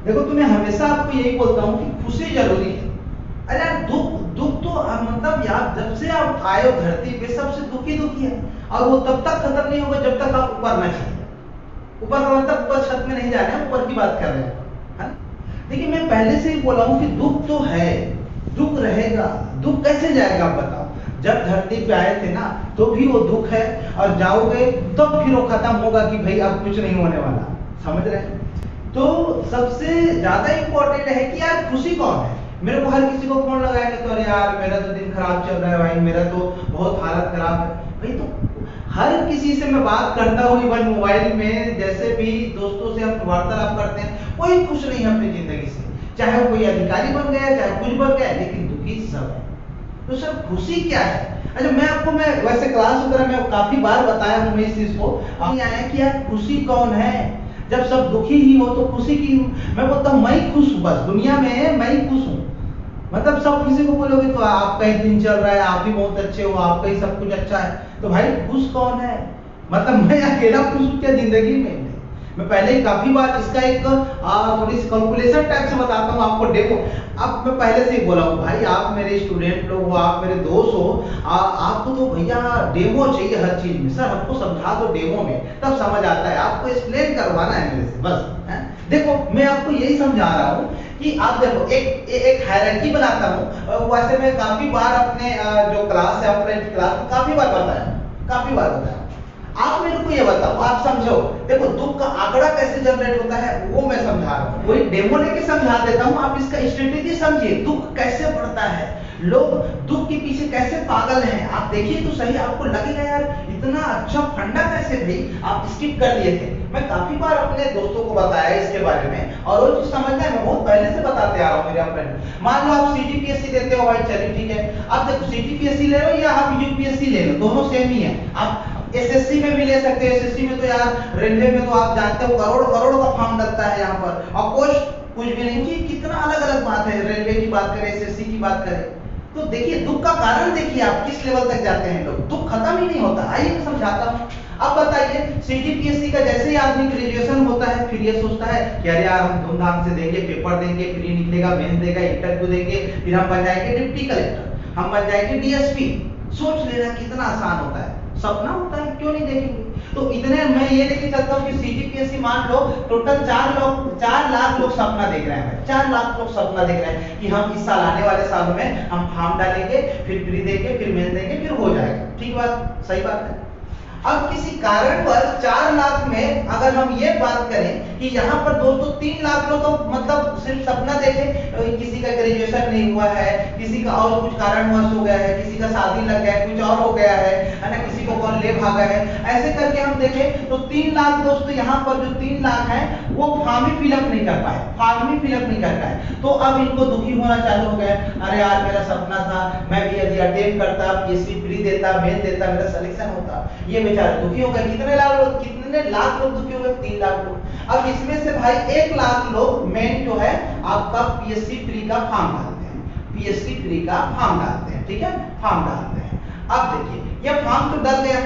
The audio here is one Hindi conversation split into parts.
देखो तुम्हें हमेशा आपको यही बोलता हूँ कि खुशी जरूरी है। अरे यार दुख दुख तो मतलब यार जब से आप आए हो धरती पे सबसे दुखी है, और वो तब तक खत्म नहीं होगा जब तक आप ऊपर न चले जाए। ऊपर का मतलब ऊपर छत में नहीं जा रहे हैं, ऊपर की बात कर रहे हैं, है ना? देखिए मैं पहले से ही बोला हूँ कि दुख तो है, दुख रहेगा। दुख कैसे जाएगा आप बताओ? जब धरती पे आए थे ना तो भी वो दुख है, और जाओगे तब फिर वो खत्म होगा कि भाई अब कुछ नहीं होने वाला। समझ रहे हैं? तो सबसे ज्यादा इंपॉर्टेंट है कि यार खुशी कौन है। मेरे को हर किसी को फोन लगाया कि तो अरे यार मेरा तो दिन खराब चल रहा है भाई, मेरा तो बहुत हालत खराब है भाई। तो हर किसी से मैं बात करता हूँ, इवन मोबाइल में जैसे भी दोस्तों से हम वार्तालाप करते हैं, कोई खुश नहीं है अपनी जिंदगी से। चाहे कोई अधिकारी बन गया, चाहे कुछ बन गया, लेकिन दुखी सब है। तो सर खुशी क्या है? अच्छा मैं वैसे क्लास वगैरह में काफी बार बताया हूँ इस चीज को, अब आया कि यार खुशी कौन है? जब सब दुखी ही हो तो खुशी की? मैं बोलता हूँ मैं खुश हूँ, बस दुनिया में मैं ही खुश हूँ। मतलब सब किसी को बोलोगे तो आपका ही दिन चल रहा है, आप ही बहुत अच्छे हो, आपका ही सब कुछ अच्छा है, तो भाई खुश कौन है? मतलब मैं अकेला खुश हूँ क्या जिंदगी में? मैं पहले ही काफी बार इसका एक थोड़ी सी कैलकुलेशन टाइप से बताता हूँ आपको, डेमो। अब मैं पहले से ही बोला हूँ भाई, आप मेरे स्टूडेंट लोग हो, आप मेरे दोस्त हो, आपको तो भैया डेमो चाहिए हर चीज में। सर हमको समझा दो डेमो में, तब समझ आता है। आपको एक्सप्लेन करवाना है मेरे से बस, है? देखो मैं आपको यही समझा रहा हूँ कि आप देखो एक हायरार्की बनाता हूँ। वैसे मैं काफी बार अपने जो क्लास है, अपने क्लास में काफी बार बताया। आप मेरे को ये बताओ, आप समझो। देखो दुख का आंकड़ा कैसे जनरेट होता है वो मैं समझा रहा हूँ, वही डेमो लेके समझा देता हूँ। आप इसका स्ट्रेटेजी समझिए, दुख कैसे बढ़ता है, लोग दुख के पीछे कैसे पागल हैं। आप देखिए तो सही, आपको लगेगा यार इतना अच्छा फंडा कैसे भाई आप स्किप कर दिए थे। मैं काफी बार अपने दोस्तों को बताया इसके बारे में, और वो चीज समझना है मैं बहुत पहले से बताते आ रहा हूँ मेरे फ्रेंड। मान लो आप सीटीपीएससी देते हो भाई, चलिए ठीक है। आप देखो सीटीपीएससी ले लो या आप यूपीएससी ले लो, दोनों सेम ही है। आप एसएससी में भी ले सकते हैं। एसएससी में तो यार रेलवे में तो आप जानते हो करोड़ करोड़ का फॉर्म लगता है यहाँ पर, और कुछ भी नहीं। जी कितना अलग अलग बात है, रेलवे की बात करें, एसएससी की बात करें, तो देखिए दुख का कारण देखिए आप किस लेवल तक जाते हैं लोग। दुख खत्म ही नहीं होता। आइए मैं समझाता हूँ। अब बताइए सीटीपीएससी का जैसे ही आदमी ग्रेजुएशन होता है, फिर ये सोचता है कि अरे यार हम धूमधाम से देंगे, पेपर देंगे, फ्री निकलेगा, मेंस देगा, इंटरव्यू देंगे, फिर हम बन जाएंगे डिप्टी कलेक्टर, हम बन जाएंगे डीएसपी। सोच लेना कितना आसान होता है, सपना होता है, क्यों नहीं देखेंगे? तो इतने मैं ये लेके चलता हूँ कि सीटीपीएससी मान लो टोटल 4 लाख लोग सपना देख रहे हैं। 4 लाख लोग सपना देख रहे हैं कि हम इस साल, आने वाले सालों में हम फॉर्म डालेंगे, फिर प्री देंगे, फिर मेन देंगे, फिर हो जाएगा। ठीक बात, सही बात है। अब किसी कारणवश 4 लाख में अगर हम ये बात करें कि यहाँ पर दोस्तों 3 लाख लोग तो मतलब सिर्फ सपना देखे, किसी का ग्रेजुएशन नहीं हुआ है, किसी का और कुछ कारणवश हो गया है, किसी का शादी लग गया है, कुछ और हो गया है ना, किसी को कौन ले भागा है, ऐसे करके हम देखें तो 3 लाख दोस्तों यहाँ पर जो 3 लाख है वो फॉर्म ही फिलअप नहीं कर पाए, फॉर्म ही फिलअप नहीं कर पाए। तो अब इनको दुखी होना चालू हो गए। अरे यार मेरा सपना था, मैं भी यदि अटेम्प्ट करता, पीएससी प्री देता, मेन देता, मेरा सिलेक्शन होता। ये बेचारे दुखी हो गए। कितने लाख लोग दुखी हो गए? 3 लाख लोग। अब इसमें से भाई 1 लाख लोग मेन जो है आपका पीएससी प्री का फॉर्म डालते हैं, पीएससी प्री का फॉर्म डालते हैं, ठीक है, फॉर्म डालते हैं। अब देखिए ये फॉर्म तो डल गया,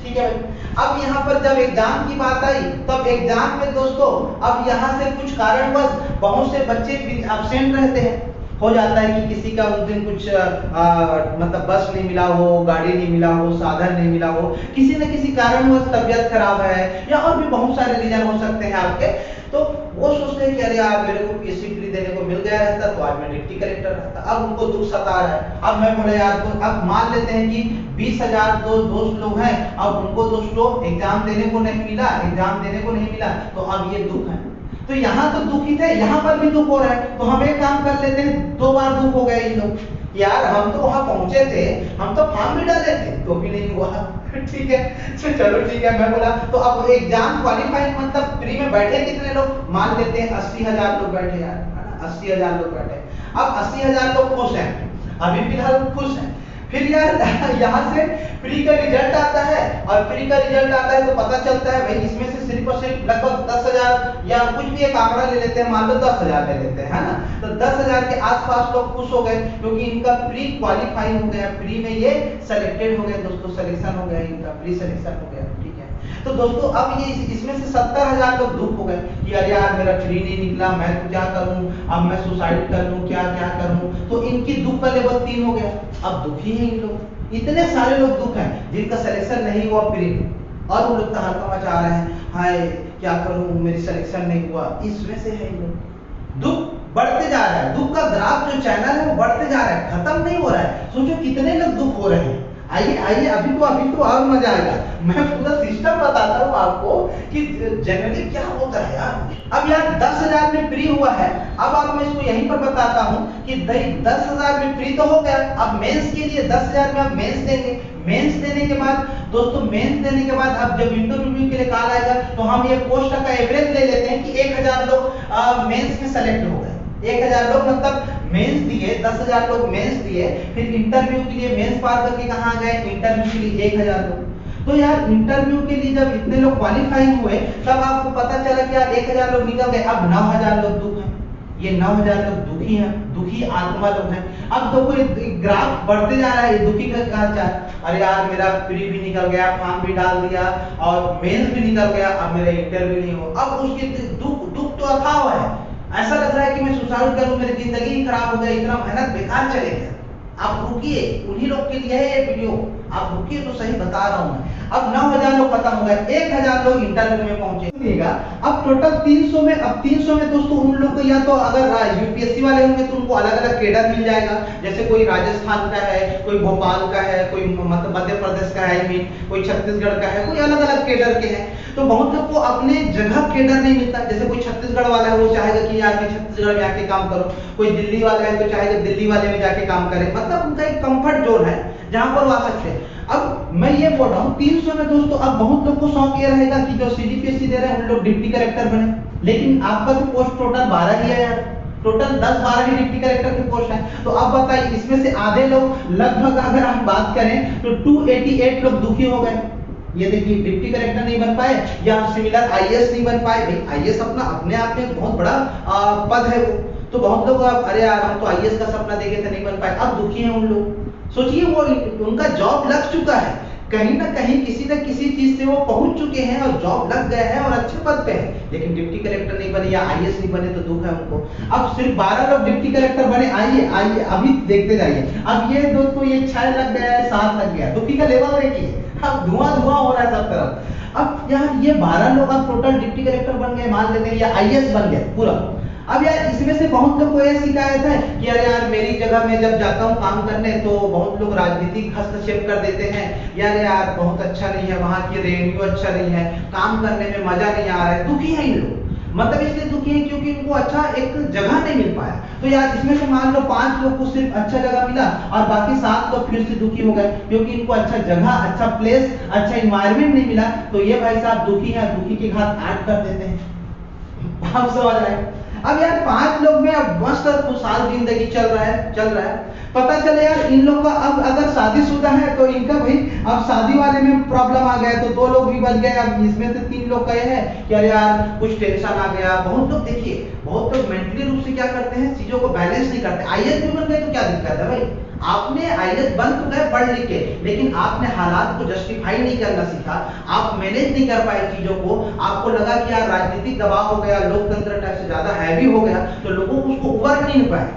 ठीक है भाई। अब यहाँ पर जब एग्जाम की बात आई, तब एग्जाम में दोस्तों अब यहाँ से कुछ कारणवश बहुत से बच्चे एब्सेंट रहते हैं। हो जाता है कि किसी का उस दिन कुछ मतलब बस नहीं मिला हो, गाड़ी नहीं मिला हो, साधन नहीं मिला हो, किसी न किसी कारणवश तबीयत खराब है, या और भी बहुत सारे रीजन हो सकते हैं आपके। तो वो सोचते हैं कि अरे यार मेरे को पीएससी प्री देने को मिल गया रहता तो आज मैं डिप्टी कलेक्टर रहता। अब उनको दुख सता रहा है। अब मैं बोला यार तो अब मान लेते हैं कि 20,000 दोस्त लोग हैं, अब उनको दोस्तों एग्जाम देने को नहीं मिला, तो अब ये दुख है। तो यहाँ तो दुखी थे, यहाँ पर भी दुख हो रहा है, तो हम एक काम कर लेते हैं, 2 बार दुख हो गए ये लोग। यार हम तो वहां पहुंचे थे, हम तो फॉर्म भी डाले थे, तो भी नहीं हुआ। ठीक है, चलो ठीक है। मैं बोला तो अब एग्जाम क्वालिफाइंग मतलब प्री में बैठे कितने लोग? मान लेते हैं 80,000 लोग बैठे यार, 80,000 लोग बैठे। अब 80,000 लोग खुश हैं, अभी फिलहाल खुश हैं। फिर यार यहाँ से प्री का रिजल्ट आता है, और प्री का रिजल्ट आता है तो पता चलता है भाई इसमें से सिर्फ और सिर्फ लगभग 10,000 या कुछ भी एक आंकड़ा ले लेते हैं, मान लो 10,000 ले लेते हैं, है ना। तो 10,000 के आसपास लोग खुश हो गए क्योंकि इनका प्री क्वालिफाई हो गया, प्री में ये सेलेक्टेड हो गए दोस्तों, सिलेक्शन हो गया, इनका प्री सिलेक्शन हो गया, ठीक है। तो दोस्तों अब ये इसमें से 70,000 लोग दुख हो गए कि अरे यार मेरा प्री नहीं निकला, मैं तो क्या करूं, अब मैं सुसाइड कर लूं, क्या क्या करूं। तो इनकी दुख का लेवल 3 हो गया। अब दुखी हैं इन लोग, इतने सारे लोग दुख हैं जिनका सिलेक्शन नहीं हुआ प्री में, और वो लोग तहलका मचा रहे हैं, हाय क्या करूं मेरी सिलेक्शन नहीं हुआ। इसमें से है इन लोग, दुख बढ़ते जा रहा है, दुख का ग्राफ जो चैनल है वो बढ़ते जा रहा है, खत्म नहीं हो रहा है। सोचो कितने लोग दुख हो रहे हैं। आइए आइए अभी तो और मजा आएगा, मैं पूरा सिस्टम बताता हूँ आपको कि जनरली क्या होता है यार। अब यार 10,000 में प्री हुआ है, अब आप मैं इसको यहीं पर बताता हूँ कि 10,000 में प्री तो हो गया, अब मेंस के लिए 10,000 में आप मेंस देंगे। मेंस देने के बाद दोस्तों, मेंस देने के बाद अब जब इंटरव्यू के लिए कॉल आएगा तो हम ये पोस्ट का एवरेज ले लेते हैं कि 1,000 लोग मेंस में सेलेक्ट हो गए। 1,000 लोग मतलब मेंस दिए, 10,000 लोग मेंस दिए, फिर इंटरव्यू के लिए मेंस पार करके कहाँ गए, इंटरव्यू के लिए 1,000 लोग। तो यार इंटरव्यू के लिए जब इतने लोग क्वालिफाइंग हुए तब आपको पता चला कि यार 1,000 लोग निकल गए, अब 9,000 लोग दुख हैं। ये 9,000 लोग दुखी हैं, दुखी आत्मा लोग हैं। अब देखो ग्राफ बढ़ते जा रहा है, दुखी का चार, अरे यार मेरा प्री भी निकल गया, फॉर्म भी डाल दिया और मेंस भी निकल गया, अब मेरा इंटरव्यू नहीं हो। अब उसके दुख तो अथाह है, ऐसा लग रहा है कि मैं सुसाइड करूं, मेरी जिंदगी ही खराब हो गई, इतना मेहनत बेकार चले गया। आप रुकिए, उन्हीं लोग के लिए है ये वीडियो, आप रुकिए तो सही बता रहा हूं मैं। अब 9,000 लोग खत्म हो गए, 1,000 लोग इंटरव्यू में पहुंचे। अब टोटल 300 में, अब 300 में दोस्तों उन लोग को या तो अगर यूपीएससी वाले होंगे तो उनको अलग अलग कैडर मिल जाएगा, जैसे कोई राजस्थान का है, कोई भोपाल का है, कोई मध्य प्रदेश का है, कोई छत्तीसगढ़ का है, कोई अलग अलग कैडर के हैं। तो बहुत लोग को अपने जगह कैडर नहीं मिलता, जैसे कोई छत्तीसगढ़ वाला है वो चाहेगा कि यार मैं छत्तीसगढ़ में आके काम करो, कोई दिल्ली वाला है तो चाहेगा दिल्ली वाले में जाके काम करे, मतलब उनका एक कंफर्ट जोन है जहां पर वो आ सकते हैं। अब मैं ये बोल रहा हूँ 300 में दोस्तों, अब बहुत लोग को शौक ये रहेगा कि जो सीडीपीएससी दे रहे हैं उन लोग डिप्टी कलेक्टर बने, लेकिन आपका तो पोस्ट टोटल 12 ही है यार, टोटल 10-12 ही डिप्टी कलेक्टर की पोस्ट है। तो अब बताइए इसमें से आधे लोग लगभग अगर हम बात करें तो 288 लोग दुखी हो गए। ये देखिए डिप्टी कलेक्टर नहीं बन पाए या सिमिलर आईएएस नहीं बन पाए। भाई आईएएस अपने आप में बहुत बड़ा पद है वो, तो बहुत लोग अरे यार हम तो आईएएस का सपना देखे थे नहीं बन पाए, अब दुखी हैं उन लोग। सोचिए वो उनका जॉब लग चुका है, कहीं ना कहीं किसी न किसी चीज से वो पहुंच चुके हैं और जॉब लग गए हैं और अच्छे पद पे हैं, लेकिन डिप्टी कलेक्टर नहीं बने या आईएएस नहीं बने तो दुख है उनको। अब सिर्फ 12 लोग डिप्टी कलेक्टर बने। आइए आइए अभी देखते जाइए, अब ये दोस्तों ये 6 लग गया है, 7 लग गया, दुखी का लेवल देखिए, अब धुआं धुआं हो रहा है सब तरफ। अब यार ये 12 लोग अब टोटल डिप्टी कलेक्टर बन गए, मान लेते हैं या आईएएस बन गए पूरा। अब यार इसमें से बहुत लोग को यह शिकायत है कि अरे यार मेरी जगह में जब जाता हूँ काम करने तो बहुत लोग राजनीतिक हस्तक्षेप कर देते हैं, यार बहुत अच्छा नहीं है, वहाँ की रेवेन्यू अच्छा नहीं है, काम करने में मजा नहीं आ रहा है। दुखी है इन लोग, मतलब इसलिए दुखी है क्योंकि इनको अच्छा एक जगह नहीं मिल पाया। तो यार इसमें से मान लो 5 लोग को सिर्फ अच्छा जगह मिला और बाकी 7 लोग फिर से दुखी हो गए क्योंकि इनको अच्छा जगह, अच्छा प्लेस, अच्छा इन्वायरमेंट नहीं मिला। तो ये भाई साहब दुखी है, दुखी की घात 8 कर देते हैं। आप समझ रहे हैं। अब यार 5 लोग में अब मस्त खुशहाल जिंदगी चल रहा है। पता चले यार इन लोग का अब अगर शादीशुदा है तो इनका भाई अब शादी वाले में प्रॉब्लम आ गया, तो 2 लोग भी बच गए। अब इसमें से 3 लोग का ये है कि अरे यार कुछ टेंशन आ गया। बहुत लोग देखिए, बहुत लोग मेंटली रूप से क्या करते हैं, चीजों को बैलेंस नहीं करते। आईएएस भी बन गए तो क्या दिक्कत है भाई, आपने आईएएस बन तो गए पढ़ लिख के, लेकिन आपने हालात को जस्टिफाई नहीं करना सीखा, आप मैनेज नहीं कर पाए चीजों को। आपको लगा कि यार राजनीतिक दबाव हो गया, लोकतंत्र टाइप से ज्यादा हैवी हो गया, तो लोगों को उसको उबर नहीं पाए,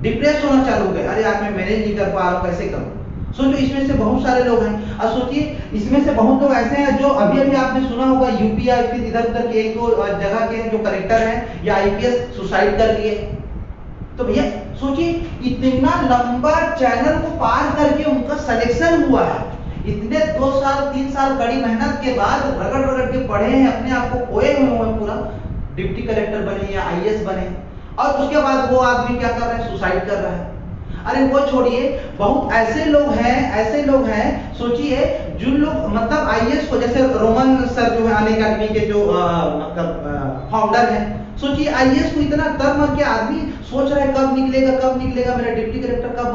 डिप्रेस होना चालू हो गए, अरे यार मैं मैनेज नहीं कर पा रहा हूँ, कैसे करूँ। सोचो इसमें से बहुत सारे लोग हैं। और सोचिए इसमें से बहुत लोग ऐसे हैं जो अभी अभी आपने सुना होगा यूपी या इधर उधर के 1-2 जगह के जो कलेक्टर हैं या आईपीएस सुसाइड कर लिए। तो भैया सोचिए इतना लंबा चैनल को पार करके उनका सिलेक्शन हुआ है, इतने 2 साल 3 साल कड़ी मेहनत के बाद रगड़ रगड़ के पढ़े हैं, अपने आप को खोए हुए हैं, पूरा डिप्टी कलेक्टर बने या आईएएस बने, और उसके बाद वो आदमी क्या कर रहा है, सुसाइड कर रहा है। अरे वो छोड़िए, बहुत ऐसे लोग हैं सोचिए जो लोग मतलब आईएएस को, जैसे रोमन सर जो है अन अकेडमी के जो मतलब फाउंडर हैं, सोचिए आईएएस को इतना तर मर के आदमी सोच रहा है कब निकलेगा मेरा डिप्टी कलेक्टर, कब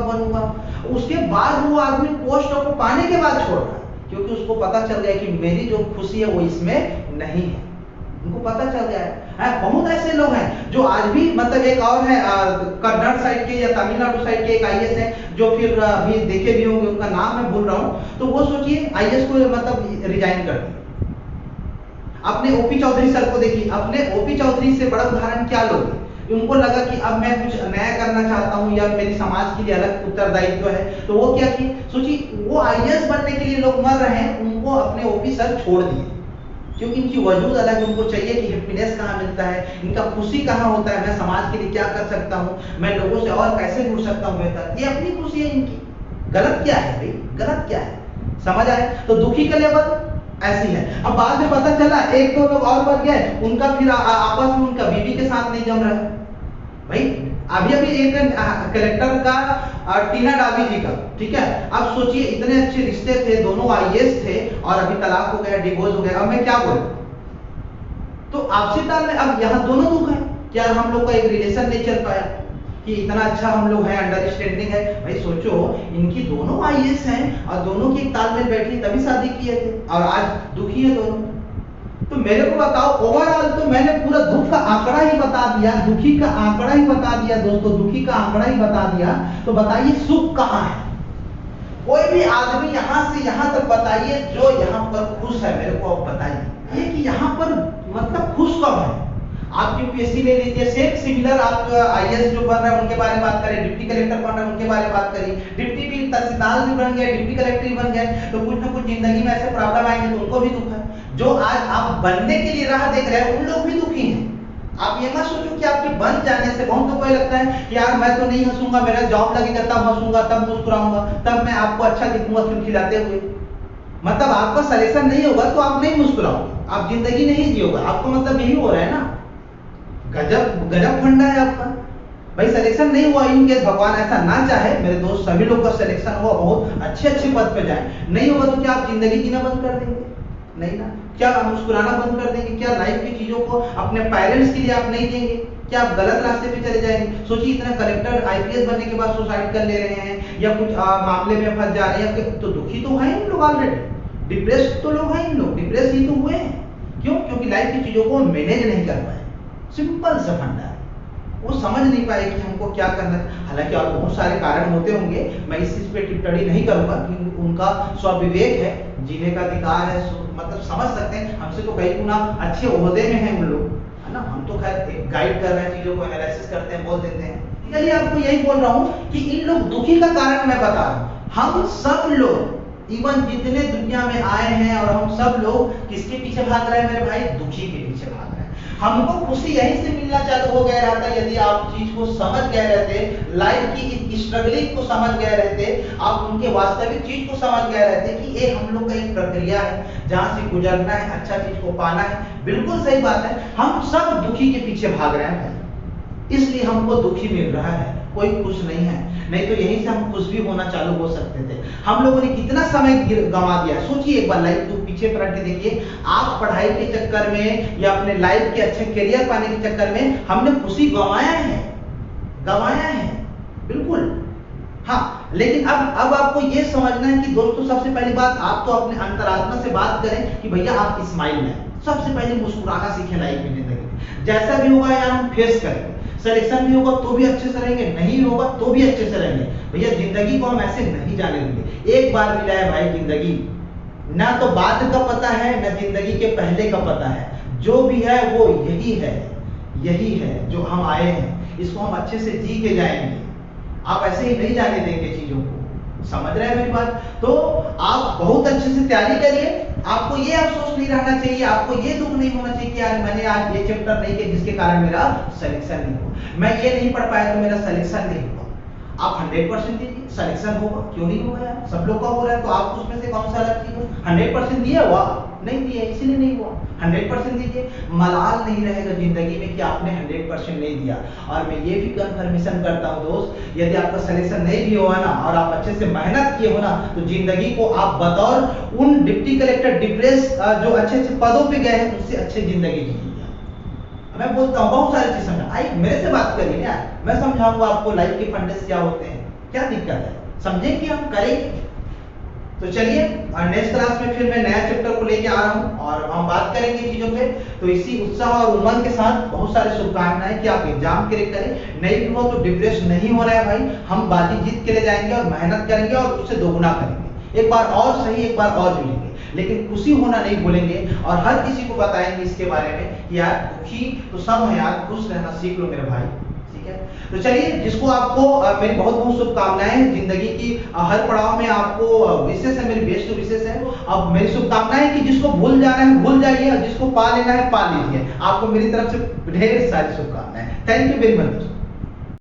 बनूंगा। उसके बाद वो आदमी पोस्ट को पाने के बाद छोड़ रहा है क्योंकि उसको पता चल गया कि मेरी जो खुशी है वो इसमें नहीं है, उनको पता चल गया है। है, बहुत ऐसे लोग हैं जो आज भी मतलब एक और है कन्नड़ साइड के या तमिलनाडु साइड के एक आईएएस हैं जो फिर अभी देखे भी होंगे, उनका नाम मैं भूल रहा हूँ, तो वो सोचिए आईएएस को मतलब रिजाइन कर दिया। अपने ओपी चौधरी सर को देखिए, अपने ओपी चौधरी से बड़ा उदाहरण क्या लोगे? उनको लगा कि अब मैं कुछ नया करना चाहता हूं या मेरी समाज के लिए अलग उत्तरदायित्व है, तो वो क्या किए, सोचिए वो आईएएस बनने के लिए लोग मर रहे हैं, उनको अपने ओपी सर छोड़ दिए क्योंकि इनकी वजूद अलग, उनको चाहिए कि हैप्पीनेस कहाँ मिलता है, इनका खुशी कहाँ होता है, मैं समाज के लिए क्या कर सकता हूँ, मैं लोगों से और कैसे जुड़ सकता हूँ बेहतर, ये अपनी खुशी है इनकी। गलत क्या है भाई, गलत क्या है, समझ आए? तो दुखी का लेवल ऐसी है। अब बाद में पता चला एक दो लोग और बढ़ गए, उनका फिर आपस में उनका बीवी के साथ नहीं जम रहा है भाई। अभी अभी एक कलेक्टर का टीना डाबी जी का, ठीक है, अब सोचिए इतने अच्छे रिश्ते थे, दोनों आईएएस थे और अभी तलाक हो गया, डिवोर्स हो गया। अब मैं क्या बोलूं? तो आपसी ताल में अब यहाँ दोनों दुख है, क्या हम लोग का एक रिलेशन नहीं चल पाया कि इतना अच्छा हम लोग हैं, अंडरस्टैंडिंग है। भाई सोचो इनकी दोनों आईएएस हैं और दोनों की एक तालमेल बैठी तभी शादी किए थे और आज दुखी है दोनों। तो मेरे को बताओ, ओवरऑल तो मैंने पूरा दुख का आंकड़ा ही बता दिया, दुखी का आंकड़ा ही बता दिया दोस्तों, दुखी का आंकड़ा ही बता दिया। तो बताइए सुख कहाँ है? कोई भी आदमी यहाँ से यहाँ तक बताइए जो यहाँ पर खुश है, मेरे को आप बताइए ये कि यहाँ पर मतलब खुश कब है? आप यूपीएससी ले लीजिए, सेम सिमिलर आप आईएएस जो बन रहे हैं उनके बारे में बात करें, डिप्टी कलेक्टर बन रहे हैं उनके बारे में बात करिए, डिप्टी भी तहसीलदार भी बन गए, डिप्टी कलेक्टर भी बन गए, तो कुछ ना कुछ जिंदगी में ऐसे प्रॉब्लम आएंगे तो उनको भी दुख है। जो आज आप बनने के लिए राह देख रहे हैं उन लोग भी दुखी हैं। आप ये मत सोचो कि आपके बन जाने से, बहुत तो कोई लगता है कि यार मैं तो नहीं हंसूंगा, मेरा जॉब लगेगा तब हंसूंगा, तब मुस्कुराऊंगा, तब मैं आपको अच्छा दिखूंगा खिलखिलाते हुए। मतलब आपका सिलेक्शन नहीं होगा तो आप नहीं मुस्कुराओगे, आप जिंदगी नहीं जियोगे, आपको मतलब यही हो रहा है ना। गजब गजब फंडा है आपका भाई। सिलेक्शन नहीं हुआ, इनके भगवान ऐसा ना चाहे मेरे दोस्त, सभी लोग का सिलेक्शन हुआ, बहुत अच्छे अच्छे पद पे जाए, नहीं होगा तो क्या आप जिंदगी जीना बंद कर देंगे? नहीं ना। क्या आप मुस्कुराना बंद कर देंगे? क्या लाइफ की चीजों को अपने पेरेंट्स के लिए आप नहीं देंगे? क्या आप गलत रास्ते पे चले जाएंगे? सोचिए इतना कलेक्टर आईपीएस बनने के बाद सुसाइड कर ले रहे हैं या कुछ मामले में फंस जा रहे हैं, तो दुखी तो है इन लोग ऑलरेडी, डिप्रेस तो लोग हैं इन लोग, डिप्रेस ही तो हुए हैं। क्यों? क्योंकि लाइफ की चीजों को मैनेज नहीं कर पाए। सिंपल सा फंडा है, वो समझ नहीं पाए कि हमको क्या करना है। हालांकि और बहुत सारे कारण होते होंगे, मैं इस चीज पे टिप्पणी नहीं करूंगा कि उनका स्वविवेक है, जीने का अधिकार है, मतलब समझ सकते हैं, हमसे तो कई गुना अच्छे ओहदे में हैं उन लोग, है ना। हम तो खैर गाइड कर रहे हैं, चीजों को एनालिसिस करते हैं, बोल देते हैं। चलिए आपको यही बोल रहा हूँ कि इन लोग दुखी का कारण मैं बता रहा हूँ। हम सब लोग इवन जितने दुनिया में आए हैं और हम सब लोग किसके पीछे भाग रहे हैं मेरे भाई? दुखी के पीछे भाग रहे हैं। हमको खुशी यहीं से मिलना चालू हो गया रहता यदि आप चीज को समझ गए रहते, लाइफ की स्ट्रगलिंग को समझ गए रहते, आप उनके वास्तविक चीज को समझ गए रहते कि ये हम लोग का एक प्रक्रिया है जहां से गुजरना है, अच्छा चीज को पाना है। बिल्कुल सही बात है, हम सब दुखी के पीछे भाग रहे हैं, इसलिए हमको दुखी मिल रहा है, कोई खुश नहीं है। नहीं तो यहीं से हम खुश भी होना चालू हो सकते थे। हम लोगों ने कितना समय गंवा दिया, सोचिए एक बार लाइफ को पीछे पलट के देखिए। आप पढ़ाई के चक्कर में या अपने लाइफ के अच्छे करियर पाने के चक्कर में हमने खुशी गंवाया है, गंवाया है, बिल्कुल। हाँ, लेकिन अब आपको ये समझना है कि दोस्तों सबसे पहली बात, आप तो अपने अंतरात्मा से बात करें कि भैया आप स्माइल लें, सबसे पहले मुस्कुराना सीखें लाइफ में, जिंदगी में जैसा भी होगा यार हम फेस करेंगे। सिलेक्शन भी होगा तो भी अच्छे से रहेंगे, नहीं होगा तो भी अच्छे से रहेंगे। भैया जिंदगी को हम ऐसे नहीं जाने देंगे। एक बार मिला है भाई जिंदगी, ना तो बाद का पता है ना जिंदगी के पहले का पता है, जो भी है वो यही है, यही है जो हम आए हैं, इसको हम अच्छे से जी के जाएंगे। आप ऐसे ही नहीं जाने देंगे चीजों को, समझ रहे हैं मेरी बात? तो आप बहुत अच्छे से तैयारी करिए। आपको ये अफसोस नहीं रहना चाहिए, आपको ये दुख नहीं होना चाहिए कि यार मैंने आज ये चैप्टर नहीं किया जिसके कारण मेरा सिलेक्शन नहीं हुआ, मैं ये नहीं पढ़ पाया तो मेरा सिलेक्शन नहीं हुआ। आप 100% दीजिए, सिलेक्शन होगा, क्यों नहीं होगा यार, सब लोग का हो रहा है, तो आप उसमें से कौन सा अलग चीज हो? 100% दिया हुआ नहीं दिया, इसीलिए नहीं हुआ। 100% दीजिए, मलाल नहीं रहेगा जिंदगी में कि आपने 100% नहीं दिया। और मैं ये भी कंफर्मेशन करता हूँ दोस्त, यदि आपका सिलेक्शन नहीं भी हुआ ना और आप अच्छे से मेहनत किए हो ना, तो जिंदगी को आप बतौर उन डिप्टी कलेक्टर डिप्रेस जो अच्छे अच्छे पदों पे गए हैं उससे अच्छे जिंदगी जी। मैं बोलता हूँ बहुत सारी चीज समझा, आई मेरे से बात करिए ना, मैं समझाऊंगा आपको लाइफ के फंडेस क्या होते हैं, क्या दिक्कत है, समझेंगे हम, करेंगे। तो चलिए नेक्स्ट क्लास में फिर मैं नया चैप्टर को लेके आ रहा हूँ और हम बात करेंगे चीजों पे। तो इसी उत्साह और उमंग के साथ बहुत सारे शुभकामनाएं कि आप एग्जाम क्लियर करें। नहीं भी हो तो डिप्रेस नहीं होना है भाई, हम बाजी जीत के लिए जाएंगे और मेहनत करेंगे और उससे दोगुना करेंगे। एक बार और सही, एक बार और जुड़ेंगे, लेकिन खुशी होना नहीं भूलेंगे और हर किसी को बताएंगे इसके बारे में कि यार दुखी तो सब है यार, खुश रहना सीख लो मेरे भाई। ठीक है, तो चलिए जिसको आपको मेरी बहुत बहुत शुभकामनाएं जिंदगी की हर पड़ाव में आपको विशेष है, मेरी बेस्ट विशेष है। अब मेरी शुभकामनाएं कि जिसको भूल जाना है भूल जाइए और जिसको पा लेना है पा लीजिए। आपको मेरी तरफ से ढेर सारी शुभकामनाएं। Thank you very much.